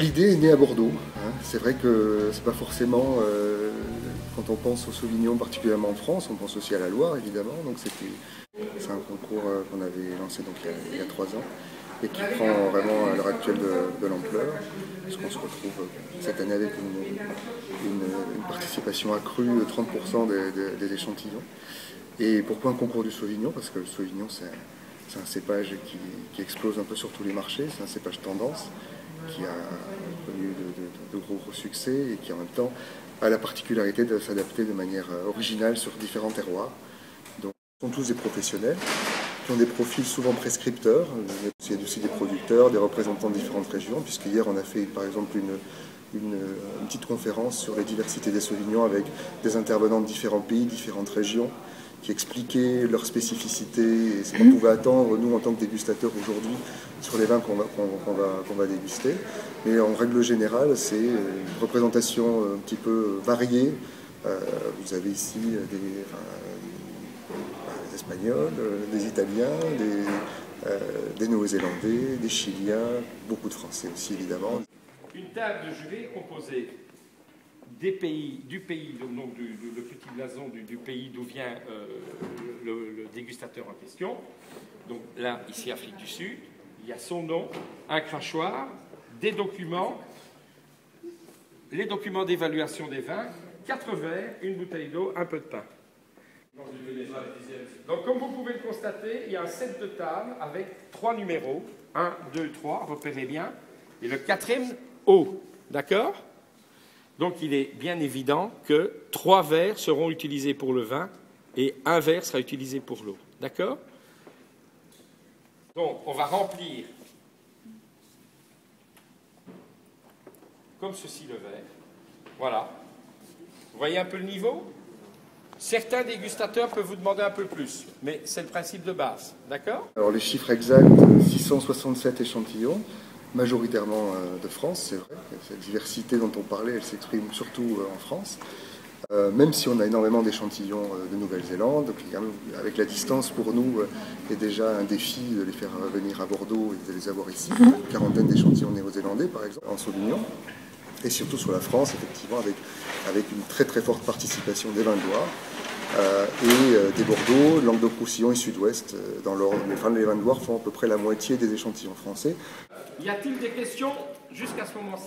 L'idée est née à Bordeaux. Hein. C'est vrai que c'est pas forcément, quand on pense au Sauvignon, particulièrement en France, on pense aussi à la Loire évidemment. Donc c'est un concours qu'on avait lancé donc, il y a 3 ans et qui prend vraiment à l'heure actuelle de l'ampleur. Parce qu'on se retrouve cette année avec une participation accrue de 30% des échantillons. Et pourquoi un concours du Sauvignon? Parce que le Sauvignon c'est un cépage qui explose un peu sur tous les marchés, c'est un cépage tendance qui a connu de gros succès et qui en même temps a la particularité de s'adapter de manière originale sur différents terroirs. Donc, ce sont tous des professionnels qui ont des profils souvent prescripteurs. Il y a aussi des producteurs, des représentants de différentes régions, puisqu'hier on a fait par exemple une petite conférence sur les diversités des Sauvignons avec des intervenants de différents pays, différentes régions, qui expliquaient leurs spécificités et ce qu'on pouvait attendre, nous, en tant que dégustateurs aujourd'hui, sur les vins qu'on va déguster. Mais en règle générale, c'est une représentation un petit peu variée. Vous avez ici des Espagnols, des Italiens, des Néo-Zélandais, des Chiliens, beaucoup de Français aussi, évidemment. Une table de jury composée du pays, donc le petit blason du pays d'où vient le dégustateur en question. Donc là, ici, Afrique du Sud, il y a son nom, un crachoir, des documents, les documents d'évaluation des vins, 4 verres, une bouteille d'eau, un peu de pain. Donc comme vous pouvez le constater, il y a un set de table avec 3 numéros, 1, 2, 3, repérez bien, et le 4e haut, d'accord ? Donc il est bien évident que 3 verres seront utilisés pour le vin et 1 verre sera utilisé pour l'eau. D'accord? Donc on va remplir comme ceci le verre. Voilà. Vous voyez un peu le niveau? Certains dégustateurs peuvent vous demander un peu plus, mais c'est le principe de base. D'accord? Alors les chiffres exacts, 667 échantillons. Majoritairement de France, c'est vrai. Cette diversité dont on parlait, elle s'exprime surtout en France. Même si on a énormément d'échantillons de Nouvelle-Zélande, avec la distance pour nous est déjà un défi de les faire venir à Bordeaux et de les avoir ici. Une quarantaine d'échantillons néo-zélandais par exemple, en Sauvignon. Et surtout sur la France, effectivement, avec une très très forte participation des vins de Loire. Et des Bordeaux, Languedoc-Roussillon et Sud-Ouest dans l'ordre. Les vins de Loire font à peu près la moitié des échantillons français. Y a-t-il des questions jusqu'à ce moment-ci?